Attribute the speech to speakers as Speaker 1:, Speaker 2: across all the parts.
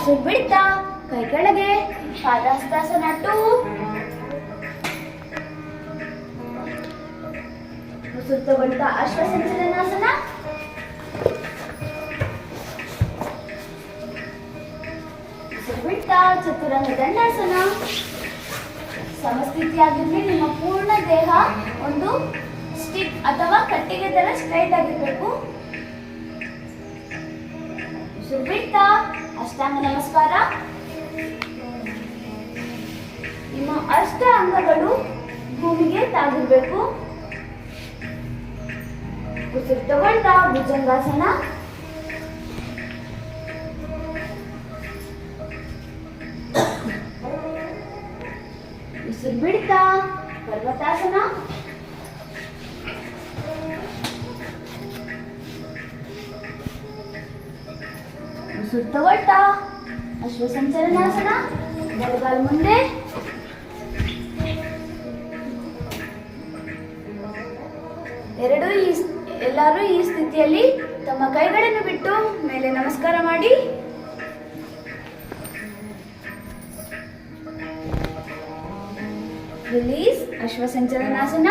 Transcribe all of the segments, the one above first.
Speaker 1: ಉಸಿರು ಬಿಡ್ತಾ ಕೈ ಕೆಳಗೆ ಪಾದಹಸ್ತಾಸನ 2. ಉಸಿರು ತಗೊಳ್ತಾ ಅಶ್ವಸಂಚಲನಾಸನ. ಉಸಿರು ಬಿಡ್ತಾ ಚತುರಂಗ ದಂಡಾಸನ. ಸಮಸ್ಥಿತಿಯಾಗಿರ್ಲಿ. ನಿಮ್ಮ ಪೂರ್ಣ ದೇಹ ಒಂದು ಸ್ಟಿಕ್ ಅಥವಾ ಕಟ್ಟಿಗೆ ತರ ಸ್ಟ್ರೈಟ್ ಆಗಿರ್ಬೇಕು. ಉಸಿರು ಬಿಡ್ತಾ ಅಷ್ಟಾಂಗ ನಮಸ್ಕಾರ. ನಿಮ್ಮ ಅಷ್ಟ ಅಂಗಗಳು ಭೂಮಿಗೆ ತಾಗಿರ್ಬೇಕು. ಉಸಿರು ತಗೊಳ್ತಾ ಭುಜಂಗಾಸನ. ಉಸಿರು ಬಿಡ್ತಾ ಪರ್ವತಾಸನ. ಉಸಿರು ತಗೊಳ್ತಾ ಅಶ್ವಸಂಚಲನಾಸನ. ಬಲಗಾಲು ಮುಂದೆ. ಎಲ್ಲರೂ ಈ ಸ್ಥಿತಿಯಲ್ಲಿ ತಮ್ಮ ಕೈಗಳನ್ನು ಬಿಟ್ಟು ಮೇಲೆ ನಮಸ್ಕಾರ ಮಾಡಿ. ರಿಲೀಸ್ ಅಶ್ವಸಂಚಲನಾಸನ.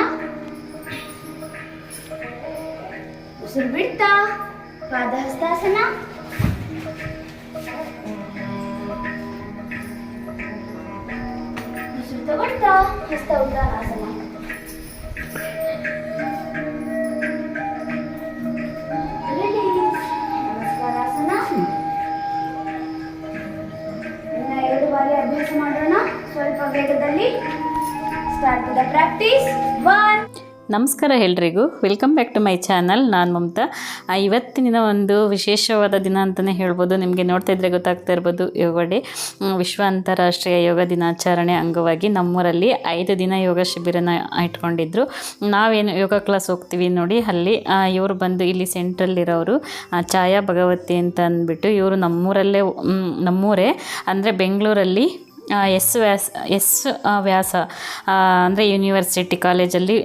Speaker 1: ಉಸಿರು ಬಿಡ್ತಾ ಪಾದಹಸ್ತಾಸನ. ಉಸಿರು ತಗೊಳ್ತಾ ಹಸ್ತ ಉದ್ದಾನಾಸನ. ರಿಲೀಸ್ ನಮಸ್ಕಾರಾಸನ. ಇನ್ನ 2 ಬಾರಿ ಅಭ್ಯಾಸ ಮಾಡೋಣ ಸ್ವಲ್ಪ ವೇಗದಲ್ಲಿ. Start the practice. 1.
Speaker 2: ನಮಸ್ಕಾರ ಎಲ್ರಿಗೂ, welcome back to my channel. ನಾನು ಮಮತಾ. ಇವತ್ತಿನ ಒಂದು ವಿಶೇಷವಾದ ದಿನ ಅಂತಲೇ ಹೇಳ್ಬೋದು. ನಿಮಗೆ ನೋಡ್ತಾ ಇದ್ದರೆ ಗೊತ್ತಾಗ್ತಾ ಇರ್ಬೋದು, ಯೋಗ ಡೇ, ವಿಶ್ವ ಅಂತಾರಾಷ್ಟ್ರೀಯ ಯೋಗ ದಿನಾಚರಣೆ ಅಂಗವಾಗಿ ನಮ್ಮೂರಲ್ಲಿ 5 ದಿನ ಯೋಗ ಶಿಬಿರನ ಇಟ್ಕೊಂಡಿದ್ರು. ನಾವೇನು ಯೋಗ ಕ್ಲಾಸ್ ಹೋಗ್ತೀವಿ ನೋಡಿ, ಅಲ್ಲಿ ಇವರು ಬಂದು ಇಲ್ಲಿ ಸೆಂಟ್ರಲ್ಲಿರೋರು ಛಾಯಾ ಭಗವತಿ ಅಂತ ಅಂದ್ಬಿಟ್ಟು, ಇವರು ನಮ್ಮೂರೇ ಅಂದರೆ ಬೆಂಗಳೂರಲ್ಲಿ ಎಸ್ ವ್ಯಾಸ ಅಂದರೆ ಯೂನಿವರ್ಸಿಟಿ ಕಾಲೇಜಲ್ಲಿ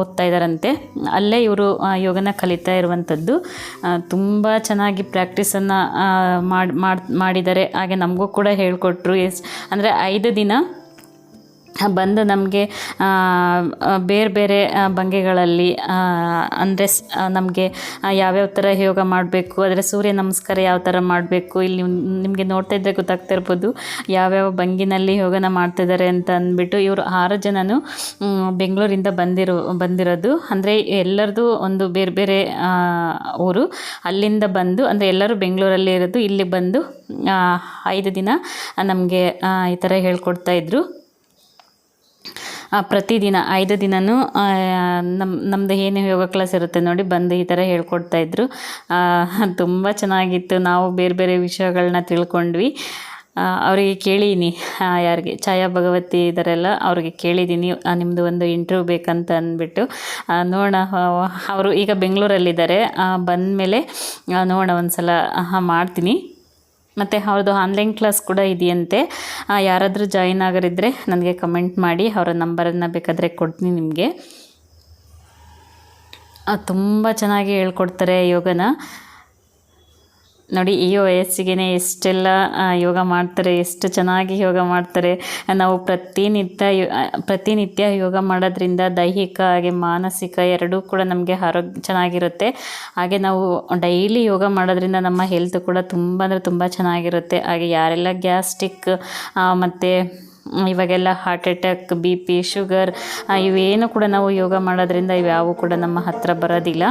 Speaker 2: ಓದ್ತಾ ಇದ್ದಾರಂತೆ. ಅಲ್ಲೇ ಇವರು ಯೋಗನ ಕಲಿತಾ ಇರುವಂಥದ್ದು. ತುಂಬ ಚೆನ್ನಾಗಿ ಪ್ರಾಕ್ಟೀಸನ್ನು ಮಾಡಿದ್ದಾರೆ. ಹಾಗೆ ನಮಗೂ ಕೂಡ ಹೇಳಿಕೊಟ್ರು. ಅಂದರೆ 5 ದಿನ ಬಂದು ನಮಗೆ ಬೇರೆ ಬೇರೆ ಭಂಗಿಗಳಲ್ಲಿ ಅಂದರೆ ನಮಗೆ ಯಾವ್ಯಾವ ಥರ ಯೋಗ ಮಾಡಬೇಕು, ಅಂದರೆ ಸೂರ್ಯ ನಮಸ್ಕಾರ ಯಾವ ಥರ ಮಾಡಬೇಕು, ಇಲ್ಲಿ ನಿಮಗೆ ನೋಡ್ತಾ ಇದ್ದರೆ ಗೊತ್ತಾಗ್ತಾ ಇರ್ಬೋದು ಯಾವ್ಯಾವ ಭಂಗಿನಲ್ಲಿ ಯೋಗನ ಮಾಡ್ತಿದ್ದಾರೆ ಅಂತ ಅಂದ್ಬಿಟ್ಟು. ಇವರು 6 ಜನನು ಬೆಂಗಳೂರಿಂದ ಬಂದಿರೋದು. ಅಂದರೆ ಎಲ್ಲರದು ಒಂದು ಬೇರೆ ಬೇರೆ ಊರು. ಅಲ್ಲಿಂದ ಬಂದು, ಅಂದರೆ ಎಲ್ಲರೂ ಬೆಂಗಳೂರಲ್ಲಿ ಇರೋದು, ಇಲ್ಲಿ ಬಂದು 5 ದಿನ ನಮಗೆ ಈ ಥರ ಹೇಳ್ಕೊಡ್ತಾಯಿದ್ರು. ಪ್ರತಿದಿನ 5 ದಿನವೂ ನಮ್ಮದು ಏನು ಯೋಗ ಕ್ಲಾಸ್ ಇರುತ್ತೆ ನೋಡಿ, ಬಂದು ಈ ಥರ ಹೇಳ್ಕೊಡ್ತಾಯಿದ್ರು. ತುಂಬ ಚೆನ್ನಾಗಿತ್ತು. ನಾವು ಬೇರೆ ಬೇರೆ ವಿಷಯಗಳನ್ನ ತಿಳ್ಕೊಂಡ್ವಿ. ಅವರಿಗೆ ಕೇಳೀನಿ, ಯಾರಿಗೆ ಛಾಯಾ ಭಗವತಿ ಇದ್ದಾರಲ್ಲ ಅವ್ರಿಗೆ ಕೇಳಿದ್ದೀನಿ, ನಿಮ್ಮದು ಒಂದು ಇಂಟರ್ವ್ಯೂ ಬೇಕಂತ ಅಂದ್ಬಿಟ್ಟು. ನೋಡೋಣ, ಅವರು ಈಗ ಬೆಂಗಳೂರಲ್ಲಿದ್ದಾರೆ. ಬಂದಮೇಲೆ ನೋಡೋಣ ಒಂದು ಸಲ ಮಾಡ್ತೀನಿ. ಮತ್ತು ಅವ್ರದ್ದು ಆನ್ಲೈನ್ ಕ್ಲಾಸ್ ಕೂಡ ಇದೆಯಂತೆ. ಯಾರಾದರೂ ಜಾಯಿನ್ ಆಗೋರಿದ್ದರೆ ನನಗೆ ಕಮೆಂಟ್ ಮಾಡಿ, ಅವರ ನಂಬರನ್ನು ಬೇಕಾದರೆ ಕೊಡ್ತೀನಿ ನಿಮಗೆ. ತುಂಬ ಚೆನ್ನಾಗಿ ಹೇಳ್ಕೊಡ್ತಾರೆ ಯೋಗನ. ನೋಡಿ, ಈ ವಯಸ್ಸಿಗೆ ಎಷ್ಟೆಲ್ಲ ಯೋಗ ಮಾಡ್ತಾರೆ, ಎಷ್ಟು ಚೆನ್ನಾಗಿ ಯೋಗ ಮಾಡ್ತಾರೆ. ನಾವು ಪ್ರತಿನಿತ್ಯ ಯೋಗ ಮಾಡೋದ್ರಿಂದ ದೈಹಿಕ ಹಾಗೆ ಮಾನಸಿಕ ಎರಡೂ ಕೂಡ ನಮಗೆ ಆರೋಗ್ಯ ಚೆನ್ನಾಗಿರುತ್ತೆ. ಹಾಗೆ ನಾವು ಡೈಲಿ ಯೋಗ ಮಾಡೋದ್ರಿಂದ ನಮ್ಮ ಹೆಲ್ತ್ ಕೂಡ ತುಂಬ ಅಂದರೆ ತುಂಬ ಚೆನ್ನಾಗಿರುತ್ತೆ. ಹಾಗೆ ಯಾರೆಲ್ಲ ಗ್ಯಾಸ್ಟ್ರಿಕ್ ಮತ್ತು ಇವಾಗೆಲ್ಲ ಹಾರ್ಟ್ ಅಟ್ಯಾಕ್, BP, ಶುಗರ್ ಇವೇನು ಕೂಡ ನಾವು ಯೋಗ ಮಾಡೋದ್ರಿಂದ ಇವ್ಯಾವು ಕೂಡ ನಮ್ಮ ಹತ್ರ ಬರೋದಿಲ್ಲ.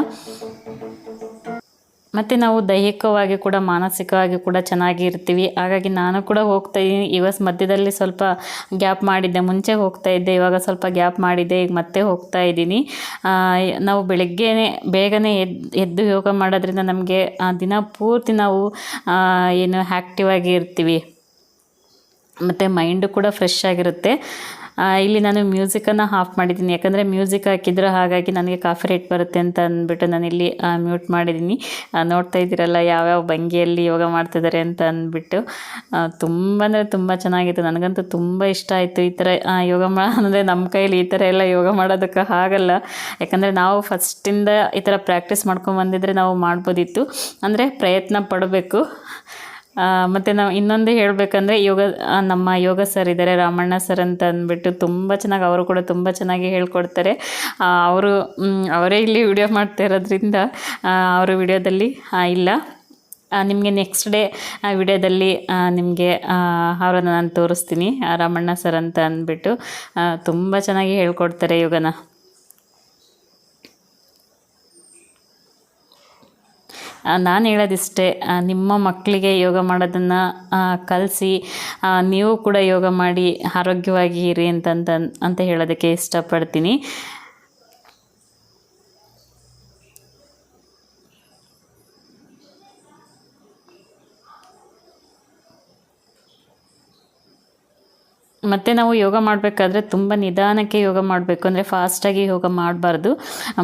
Speaker 2: ಮತ್ತು ನಾವು ದೈಹಿಕವಾಗಿ ಕೂಡ ಮಾನಸಿಕವಾಗಿ ಕೂಡ ಚೆನ್ನಾಗಿ ಇರ್ತೀವಿ. ಹಾಗಾಗಿ ನಾನು ಕೂಡ ಹೋಗ್ತಾಯಿದ್ದೀನಿ. ಮಧ್ಯದಲ್ಲಿ ಸ್ವಲ್ಪ ಗ್ಯಾಪ್ ಮಾಡಿದ್ದೆ. ಮುಂಚೆ ಹೋಗ್ತಾಯಿದ್ದೆ, ಇವಾಗ ಸ್ವಲ್ಪ ಗ್ಯಾಪ್ ಮಾಡಿದ್ದೆ, ಈಗ ಮತ್ತೆ ಹೋಗ್ತಾ ಇದ್ದೀನಿ. ನಾವು ಬೇಗನೆ ಎದ್ದು ಯೋಗ ಮಾಡೋದ್ರಿಂದ ನಮಗೆ ದಿನ ಪೂರ್ತಿ ನಾವು ಏನು ಆ್ಯಕ್ಟಿವ್ ಆಗಿ ಇರ್ತೀವಿ. ಮತ್ತು ಮೈಂಡು ಕೂಡ ಫ್ರೆಶ್ ಆಗಿರುತ್ತೆ. ಇಲ್ಲಿ ನಾನು ಮ್ಯೂಸಿಕನ್ನು ಆಫ್ ಮಾಡಿದ್ದೀನಿ, ಯಾಕಂದರೆ ಮ್ಯೂಸಿಕ್ ಹಾಕಿದ್ರು ಹಾಗಾಗಿ ನನಗೆ ಕಾಫಿ ರೇಟ್ ಬರುತ್ತೆ ಅಂತ ಅಂದ್ಬಿಟ್ಟು ನಾನಿಲ್ಲಿ ಮ್ಯೂಟ್ ಮಾಡಿದ್ದೀನಿ. ನೋಡ್ತಾ ಇದ್ದೀರಲ್ಲ ಯಾವ್ಯಾವ ಭಂಗಿಯಲ್ಲಿ ಯೋಗ ಮಾಡ್ತಿದ್ದಾರೆ ಅಂತ ಅಂದ್ಬಿಟ್ಟು. ತುಂಬ ಅಂದರೆ ತುಂಬ ಚೆನ್ನಾಗಿತ್ತು. ನನಗಂತೂ ತುಂಬ ಇಷ್ಟ ಆಯಿತು. ಈ ಥರ ಯೋಗ ಅಂದರೆ ನಮ್ಮ ಕೈಲಿ ಈ ಥರ ಎಲ್ಲ ಯೋಗ ಮಾಡೋದಕ್ಕೆ ಆಗಲ್ಲ. ಯಾಕಂದರೆ ನಾವು ಫಸ್ಟಿಂದ ಈ ಥರ ಪ್ರಾಕ್ಟೀಸ್ ಮಾಡ್ಕೊಂಡು ಬಂದಿದ್ರೆ ನಾವು ಮಾಡ್ಬೋದಿತ್ತು. ಅಂದರೆ ಪ್ರಯತ್ನ ಪಡಬೇಕು. ಮತ್ತು ನಾವು ಇನ್ನೊಂದು ಹೇಳಬೇಕಂದ್ರೆ ನಮ್ಮ ಯೋಗ ಸರ್ ಇದ್ದಾರೆ, ರಾಮಣ್ಣ ಸರ್ ಅಂತ ಅಂದ್ಬಿಟ್ಟು ತುಂಬ ಚೆನ್ನಾಗಿ, ಅವರು ಕೂಡ ತುಂಬ ಚೆನ್ನಾಗಿ ಹೇಳ್ಕೊಡ್ತಾರೆ. ಅವರೇ ಇಲ್ಲಿ ವಿಡಿಯೋ ಮಾಡ್ತಾ ಇರೋದ್ರಿಂದ ಅವರು ವಿಡಿಯೋದಲ್ಲಿ ಇಲ್ಲ. ನಿಮಗೆ ನೆಕ್ಸ್ಟ್ ಡೇ ವಿಡಿಯೋದಲ್ಲಿ ನಿಮಗೆ ಅವರನ್ನು ನಾನು ತೋರಿಸ್ತೀನಿ. ರಾಮಣ್ಣ ಸರ್ ಅಂತ ಅಂದ್ಬಿಟ್ಟು ತುಂಬ ಚೆನ್ನಾಗಿ ಹೇಳ್ಕೊಡ್ತಾರೆ ಯೋಗನ. ನಾನು ಹೇಳೋದಿಷ್ಟೇ, ನಿಮ್ಮ ಮಕ್ಕಳಿಗೆ ಯೋಗ ಮಾಡೋದನ್ನು ಕಲಿಸಿ ನೀವು ಕೂಡ ಯೋಗ ಮಾಡಿ ಆರೋಗ್ಯವಾಗಿ ಇರಿ ಅಂತ ಹೇಳೋದಕ್ಕೆ ಇಷ್ಟಪಡ್ತೀನಿ. ಮತ್ತು ನಾವು ಯೋಗ ಮಾಡಬೇಕಾದ್ರೆ ತುಂಬ ನಿಧಾನಕ್ಕೆ ಯೋಗ ಮಾಡಬೇಕು, ಅಂದರೆ ಫಾಸ್ಟಾಗಿ ಯೋಗ ಮಾಡಬಾರ್ದು.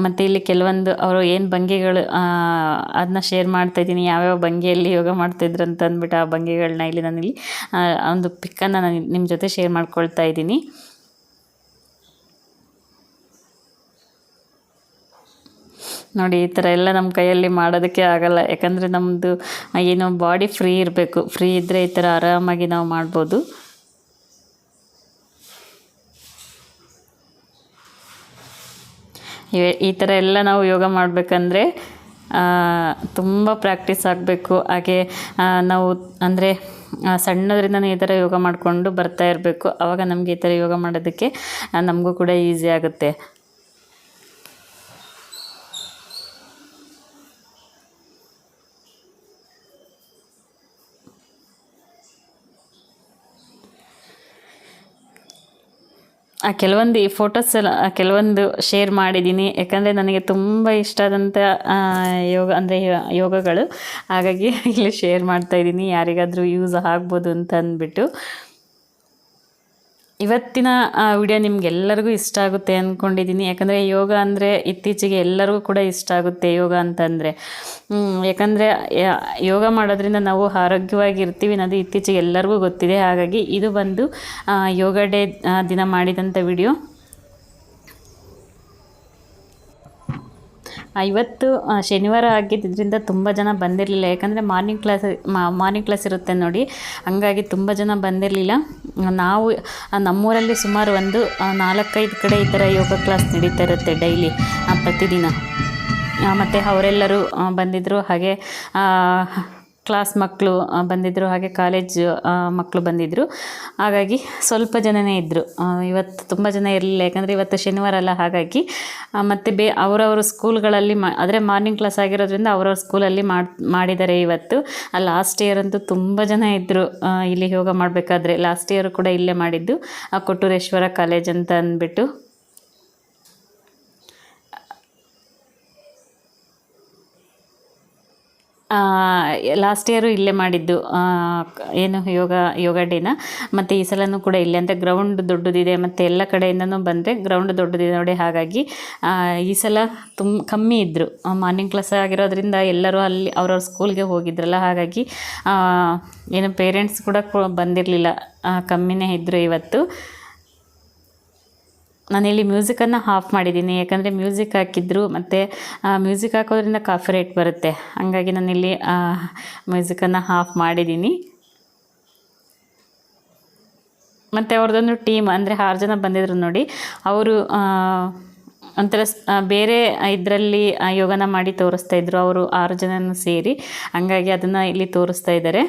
Speaker 2: ಮತ್ತು ಇಲ್ಲಿ ಕೆಲವೊಂದು ಅವರು ಏನು ಭಂಗಿಗಳು ಅದನ್ನ ಶೇರ್ ಮಾಡ್ತಾಯಿದ್ದೀನಿ, ಯಾವ್ಯಾವ ಭಂಗಿಯಲ್ಲಿ ಯೋಗ ಮಾಡ್ತಾಯಿದ್ರು ಅಂತ ಅಂದ್ಬಿಟ್ಟು ಆ ಭಂಗಿಗಳನ್ನ ಇಲ್ಲಿ ನಾನಿಲ್ಲಿ ಒಂದು ಪಿಕ್ಕನ್ನು ನಾನು ನಿಮ್ಮ ಜೊತೆ ಶೇರ್ ಮಾಡ್ಕೊಳ್ತಾ ಇದ್ದೀನಿ. ನೋಡಿ, ಈ ಥರ ಎಲ್ಲ ನಮ್ಮ ಕೈಯಲ್ಲಿ ಮಾಡೋದಕ್ಕೆ ಆಗಲ್ಲ, ಯಾಕಂದರೆ ನಮ್ಮದು ಏನು ಬಾಡಿ ಫ್ರೀ ಇರಬೇಕು. ಫ್ರೀ ಇದ್ದರೆ ಈ ಥರ ಆರಾಮಾಗಿ ನಾವು ಮಾಡ್ಬೋದು. ಈ ಥರ ಎಲ್ಲ ನಾವು ಯೋಗ ಮಾಡಬೇಕಂದ್ರೆ ತುಂಬ ಪ್ರಾಕ್ಟೀಸ್ ಆಗಬೇಕು. ಹಾಗೆ ನಾವು ಅಂದರೆ ಸಣ್ಣದ್ರಿಂದ ಈ ಥರ ಯೋಗ ಮಾಡಿಕೊಂಡು ಬರ್ತಾ ಇರಬೇಕು. ಆವಾಗ ನಮಗೆ ಈ ಥರ ಯೋಗ ಮಾಡೋದಕ್ಕೆ ನಮಗೂ ಕೂಡ ಈಸಿ ಆಗುತ್ತೆ. ಕೆಲವೊಂದು ಈ ಫೋಟೋಸ್ ಎಲ್ಲ ಕೆಲವೊಂದು ಶೇರ್ ಮಾಡಿದ್ದೀನಿ, ಯಾಕಂದರೆ ನನಗೆ ತುಂಬ ಇಷ್ಟ ಆದಂಥ ಯೋಗ ಅಂದರೆ ಯೋಗಗಳು, ಹಾಗಾಗಿ ಇಲ್ಲಿ ಶೇರ್ ಮಾಡ್ತಾಯಿದ್ದೀನಿ, ಯಾರಿಗಾದರೂ ಯೂಸ್ ಆಗ್ಬೋದು ಅಂತ ಅಂದ್ಬಿಟ್ಟು. ಇವತ್ತಿನ ವಿಡಿಯೋ ನಿಮಗೆಲ್ಲರಿಗೂ ಇಷ್ಟ ಆಗುತ್ತೆ ಅಂದ್ಕೊಂಡಿದ್ದೀನಿ. ಯಾಕಂದರೆ ಯೋಗ ಅಂದರೆ ಇತ್ತೀಚೆಗೆ ಎಲ್ಲರಿಗೂ ಕೂಡ ಇಷ್ಟ ಆಗುತ್ತೆ ಯೋಗ ಅಂತಂದರೆ. ಯಾಕಂದರೆ ಯೋಗ ಮಾಡೋದ್ರಿಂದ ನಾವು ಆರೋಗ್ಯವಾಗಿರ್ತೀವಿ ಅನ್ನೋದು ಇತ್ತೀಚೆಗೆ ಎಲ್ಲರಿಗೂ ಗೊತ್ತಿದೆ. ಹಾಗಾಗಿ ಇದು ಬಂದು ಯೋಗ ಡೇ ದಿನ ಮಾಡಿದಂಥ ವಿಡಿಯೋ. ಇವತ್ತು ಶನಿವಾರ ಆಗಿದ್ದರಿಂದ ತುಂಬ ಜನ ಬಂದಿರಲಿಲ್ಲ, ಯಾಕಂದರೆ ಮಾರ್ನಿಂಗ್ ಕ್ಲಾಸ್ ಇರುತ್ತೆ ನೋಡಿ, ಹಂಗಾಗಿ ತುಂಬ ಜನ ಬಂದಿರಲಿಲ್ಲ. ನಾವು ನಮ್ಮೂರಲ್ಲಿ ಸುಮಾರು ಒಂದು 4-5 ಕಡೆ ಈ ಥರ ಯೋಗ ಕ್ಲಾಸ್ ನಡೀತಾ ಇರುತ್ತೆ ಡೈಲಿ, ಪ್ರತಿದಿನ. ಮತ್ತು ಅವರೆಲ್ಲರೂ ಬಂದಿದ್ದರು, ಹಾಗೆ ಕ್ಲಾಸ್ ಮಕ್ಕಳು ಬಂದಿದ್ದರು, ಹಾಗೆ ಕಾಲೇಜ್ ಮಕ್ಕಳು ಬಂದಿದ್ದರು. ಹಾಗಾಗಿ ಸ್ವಲ್ಪ ಜನನೇ ಇದ್ದರು. ಇವತ್ತು ತುಂಬ ಜನ ಇರಲಿಲ್ಲ, ಯಾಕಂದರೆ ಇವತ್ತು ಶನಿವಾರ ಅಲ್ಲ. ಹಾಗಾಗಿ ಮತ್ತು ಅವರವರು ಸ್ಕೂಲ್ಗಳಲ್ಲಿ ಆದರೆ ಮಾರ್ನಿಂಗ್ ಕ್ಲಾಸ್ ಆಗಿರೋದ್ರಿಂದ ಅವರವ್ರ ಸ್ಕೂಲಲ್ಲಿ ಮಾಡಿದ್ದಾರೆ ಇವತ್ತು. ಲಾಸ್ಟ್ ಇಯರ್ ಅಂತೂ ತುಂಬ ಜನ ಇದ್ದರು ಇಲ್ಲಿ ಯೋಗ ಮಾಡಬೇಕಾದ್ರೆ. ಲಾಸ್ಟ್ ಇಯರ್ ಕೂಡ ಇಲ್ಲೇ ಮಾಡಿದ್ದು, ಕೊಟ್ಟೂರೇಶ್ವರ ಕಾಲೇಜ್ ಅಂತ ಅಂದ್ಬಿಟ್ಟು. ಲಾಸ್ಟ್ ಇಯರು ಇಲ್ಲೇ ಮಾಡಿದ್ದು ಏನು ಯೋಗ ಡೇನ. ಮತ್ತು ಈ ಸಲನೂ ಕೂಡ ಇಲ್ಲೇ, ಅಂದರೆ ಗ್ರೌಂಡ್ ದೊಡ್ಡದಿದೆ, ಮತ್ತು ಎಲ್ಲ ಕಡೆಯಿಂದನೂ ಬಂದರೆ ಗ್ರೌಂಡ್ ದೊಡ್ಡದಿದೆ ನೋಡಿ. ಹಾಗಾಗಿ ಈ ಸಲ ಕಮ್ಮಿ ಇದ್ದರು. ಮಾರ್ನಿಂಗ್ ಕ್ಲಾಸ್ ಆಗಿರೋದ್ರಿಂದ ಎಲ್ಲರೂ ಅಲ್ಲಿ ಅವ್ರವ್ರ ಸ್ಕೂಲ್ಗೆ ಹೋಗಿದ್ರಲ್ಲ, ಹಾಗಾಗಿ ಏನು ಪೇರೆಂಟ್ಸ್ ಕೂಡ ಬಂದಿರಲಿಲ್ಲ, ಕಮ್ಮಿನೇ ಇದ್ದರು ಇವತ್ತು. ನಾನಿಲ್ಲಿ ಮ್ಯೂಸಿಕನ್ನು ಆಫ್ ಮಾಡಿದ್ದೀನಿ, ಯಾಕಂದರೆ ಮ್ಯೂಸಿಕ್ ಹಾಕಿದ್ರು, ಮತ್ತು ಮ್ಯೂಸಿಕ್ ಹಾಕೋದ್ರಿಂದ ಕಾಪಿರೈಟ್ ಬರುತ್ತೆ. ಹಾಗಾಗಿ ನಾನಿಲ್ಲಿ ಮ್ಯೂಸಿಕನ್ನು ಆಫ್ ಮಾಡಿದ್ದೀನಿ. ಮತ್ತು ಅವ್ರದ್ದೊಂದು ಟೀಮ್, ಅಂದರೆ 6 ಜನ ಬಂದಿದ್ರು ನೋಡಿ. ಅವರು ಒಂಥರ ಬೇರೆ ಇದರಲ್ಲಿ ಯೋಗನ ಮಾಡಿ ತೋರಿಸ್ತಾಯಿದ್ರು, ಅವರು 6 ಜನನೂ ಸೇರಿ. ಹಂಗಾಗಿ ಅದನ್ನು ಇಲ್ಲಿ ತೋರಿಸ್ತಾ ಇದ್ದಾರೆ.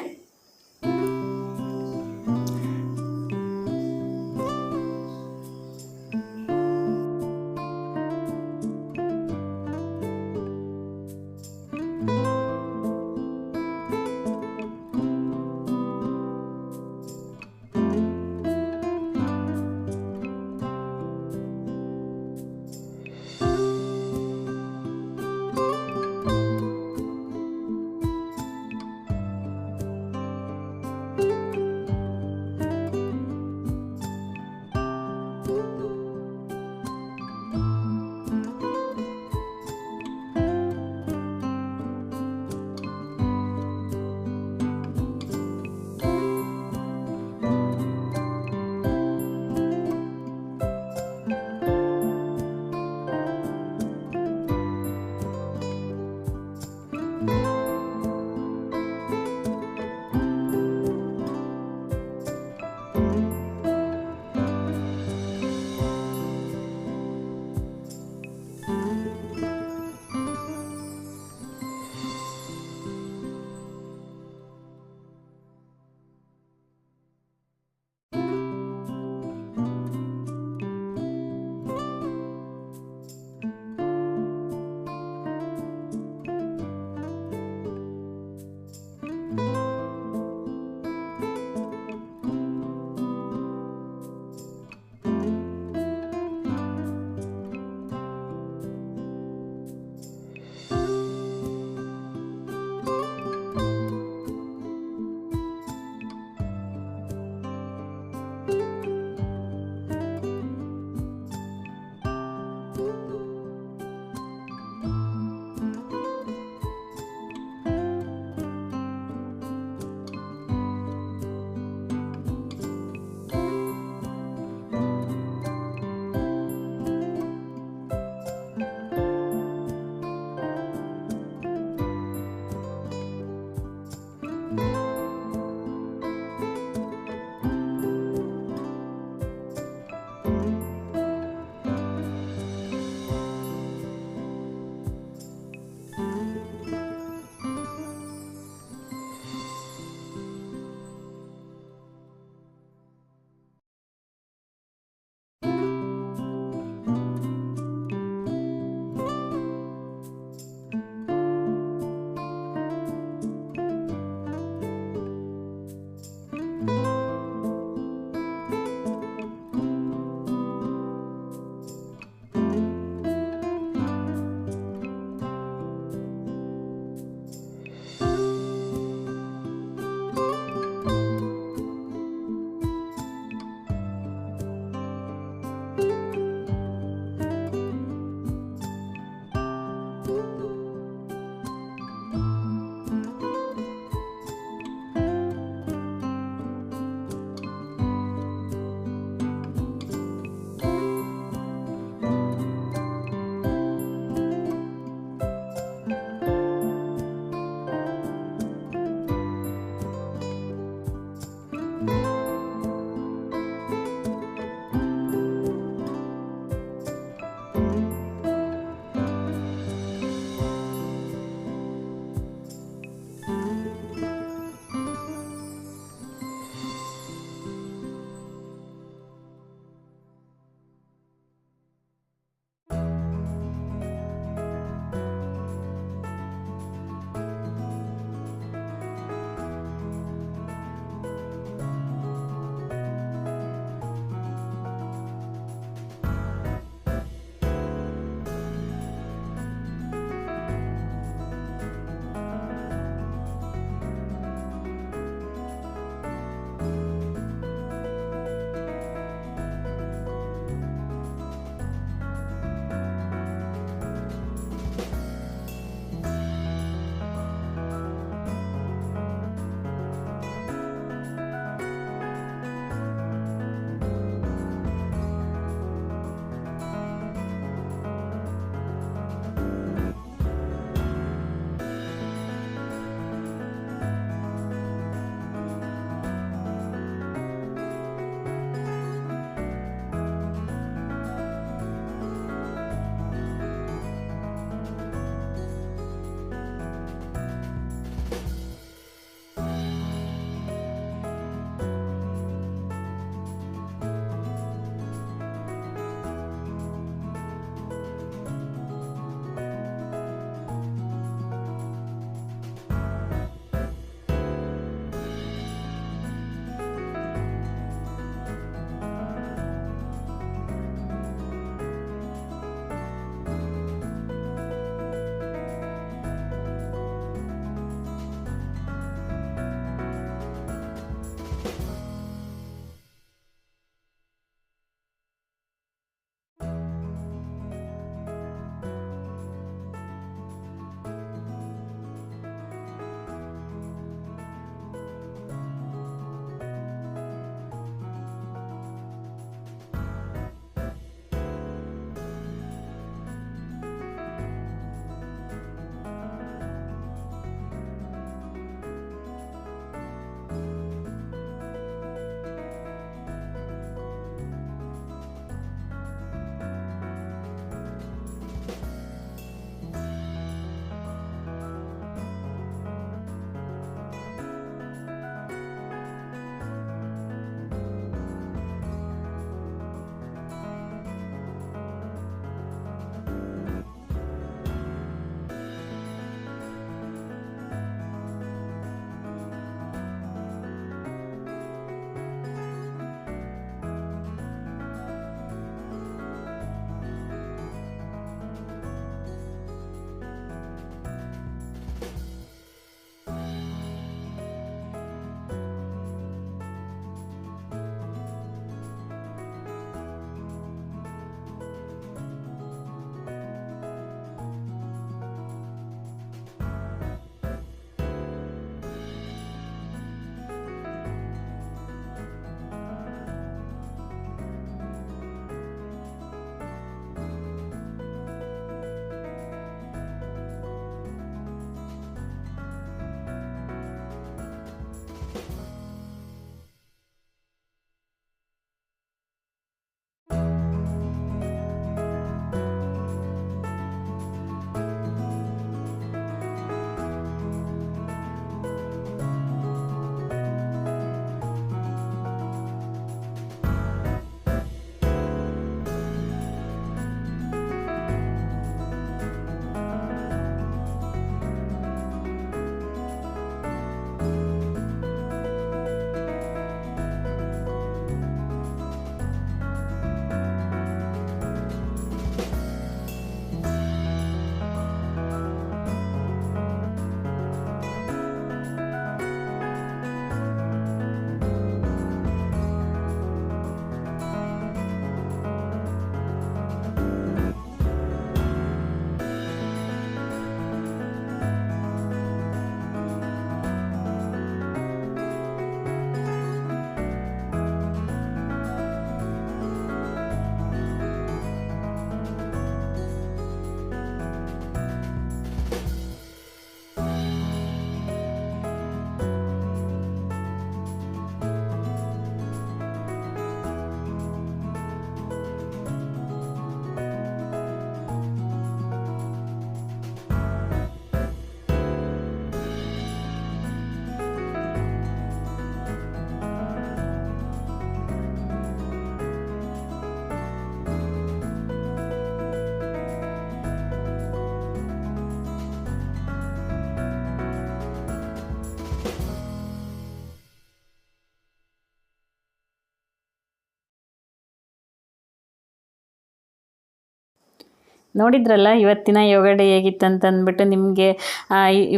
Speaker 2: ನೋಡಿದ್ರಲ್ಲ ಇವತ್ತಿನ ಯೋಗ ಡೇ ಹೇಗಿತ್ತು ಅಂತ ಅಂದ್ಬಿಟ್ಟು ನಿಮಗೆ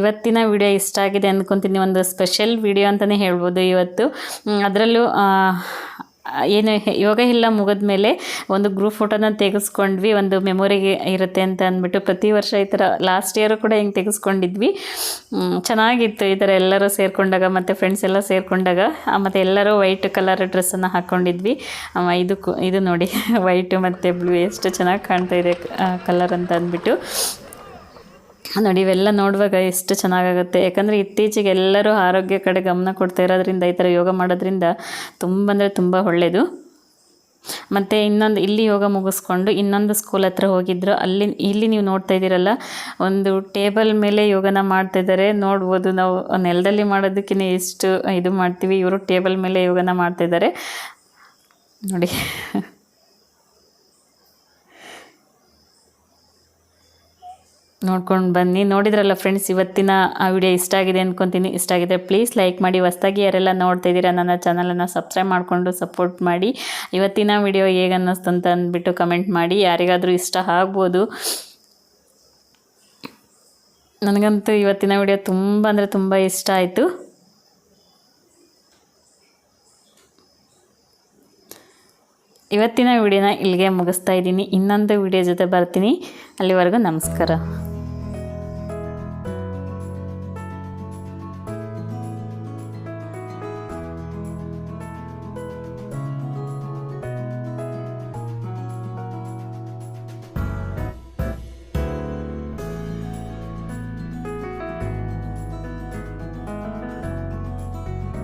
Speaker 2: ಇವತ್ತಿನ ವಿಡಿಯೋ ಇಷ್ಟ ಆಗಿದೆ ಅಂದ್ಕೊತೀನಿ. ಒಂದು ಸ್ಪೆಷಲ್ ವಿಡಿಯೋ ಅಂತಲೇ ಹೇಳ್ಬೋದು ಇವತ್ತು. ಅದರಲ್ಲೂ ಏನು ಯೋಗ ಎಲ್ಲ ಮುಗಿದ ಮೇಲೆ ಒಂದು ಗ್ರೂಪ್ ಫೋಟೋನ ತೆಗೆಸ್ಕೊಂಡ್ವಿ, ಒಂದು ಮೆಮೊರಿಗೆ ಇರುತ್ತೆ ಅಂತ ಅಂದ್ಬಿಟ್ಟು. ಪ್ರತಿ ವರ್ಷ ಈ ಥರ ಲಾಸ್ಟ್ ಇಯರು ಕೂಡ ಹಿಂಗೆ ತೆಗೆಸ್ಕೊಂಡಿದ್ವಿ. ಚೆನ್ನಾಗಿತ್ತು ಈ ಥರ ಎಲ್ಲರೂ ಸೇರಿಕೊಂಡಾಗ, ಮತ್ತು ಫ್ರೆಂಡ್ಸ್ ಎಲ್ಲ ಸೇರಿಕೊಂಡಾಗ. ಮತ್ತು ಎಲ್ಲರೂ ವೈಟ್ ಕಲರ್ ಡ್ರೆಸ್ಸನ್ನು ಹಾಕ್ಕೊಂಡಿದ್ವಿ. ಇದು ನೋಡಿ ವೈಟು ಮತ್ತು ಬ್ಲೂ ಎಷ್ಟು ಚೆನ್ನಾಗಿ ಕಾಣ್ತಾ ಇದೆ ಕಲರ್ ಅಂತ ಅಂದ್ಬಿಟ್ಟು. ನೋಡಿ ಇವೆಲ್ಲ ನೋಡುವಾಗ ಎಷ್ಟು ಚೆನ್ನಾಗಾಗುತ್ತೆ. ಯಾಕಂದರೆ ಇತ್ತೀಚೆಗೆ ಎಲ್ಲರೂ ಆರೋಗ್ಯ ಕಡೆ ಗಮನ ಕೊಡ್ತಾ ಇರೋದ್ರಿಂದ ಈ ಥರ ಯೋಗ ಮಾಡೋದ್ರಿಂದ ತುಂಬ ಅಂದರೆ ತುಂಬ ಒಳ್ಳೆಯದು. ಮತ್ತು ಇಲ್ಲಿ ಯೋಗ ಮುಗಿಸ್ಕೊಂಡು ಇನ್ನೊಂದು ಸ್ಕೂಲ್ ಹತ್ರ ಹೋಗಿದ್ರು. ಇಲ್ಲಿ ನೀವು ನೋಡ್ತಾ ಇದ್ದೀರಲ್ಲ, ಒಂದು ಟೇಬಲ್ ಮೇಲೆ ಯೋಗನ ಮಾಡ್ತಾಯಿದ್ದಾರೆ. ನೋಡ್ಬೋದು, ನಾವು ನೆಲದಲ್ಲಿ ಮಾಡೋದಕ್ಕಿಂತ ಎಷ್ಟು ಇದು ಮಾಡ್ತೀವಿ, ಇವರು ಟೇಬಲ್ ಮೇಲೆ ಯೋಗನ ಮಾಡ್ತಾಯಿದ್ದಾರೆ ನೋಡಿ. ನೋಡ್ಕೊಂಡು ಬನ್ನಿ. ನೋಡಿದ್ರಲ್ಲ ಫ್ರೆಂಡ್ಸ್, ಇವತ್ತಿನ ಆ ವಿಡಿಯೋ ಇಷ್ಟ ಆಗಿದೆ ಅಂದ್ಕೊತೀನಿ. ಇಷ್ಟ ಆಗಿದೆ ಪ್ಲೀಸ್ ಲೈಕ್ ಮಾಡಿ. ಹೊಸ್ದಾಗಿ ಯಾರೆಲ್ಲ ನೋಡ್ತಾ ಇದ್ದೀರಾ ನನ್ನ ಚಾನಲನ್ನು ಸಬ್ಸ್ಕ್ರೈಬ್ ಮಾಡಿಕೊಂಡು ಸಪೋರ್ಟ್ ಮಾಡಿ. ಇವತ್ತಿನ ವಿಡಿಯೋ ಹೇಗೆ ಅನ್ನಿಸ್ತು ಅಂತ ಅಂದ್ಬಿಟ್ಟು ಕಮೆಂಟ್ ಮಾಡಿ. ಯಾರಿಗಾದರೂ ಇಷ್ಟ ಆಗ್ಬೋದು. ನನಗಂತೂ ಇವತ್ತಿನ ವಿಡಿಯೋ ತುಂಬ ಅಂದರೆ ತುಂಬ ಇಷ್ಟ ಆಯಿತು. ಇವತ್ತಿನ ವಿಡಿಯೋನ ಇಲ್ಲಿಗೆ ಮುಗಿಸ್ತಾ ಇದ್ದೀನಿ. ಇನ್ನೊಂದು ವಿಡಿಯೋ ಜೊತೆ ಬರ್ತೀನಿ. ಅಲ್ಲಿವರೆಗೂ ನಮಸ್ಕಾರ.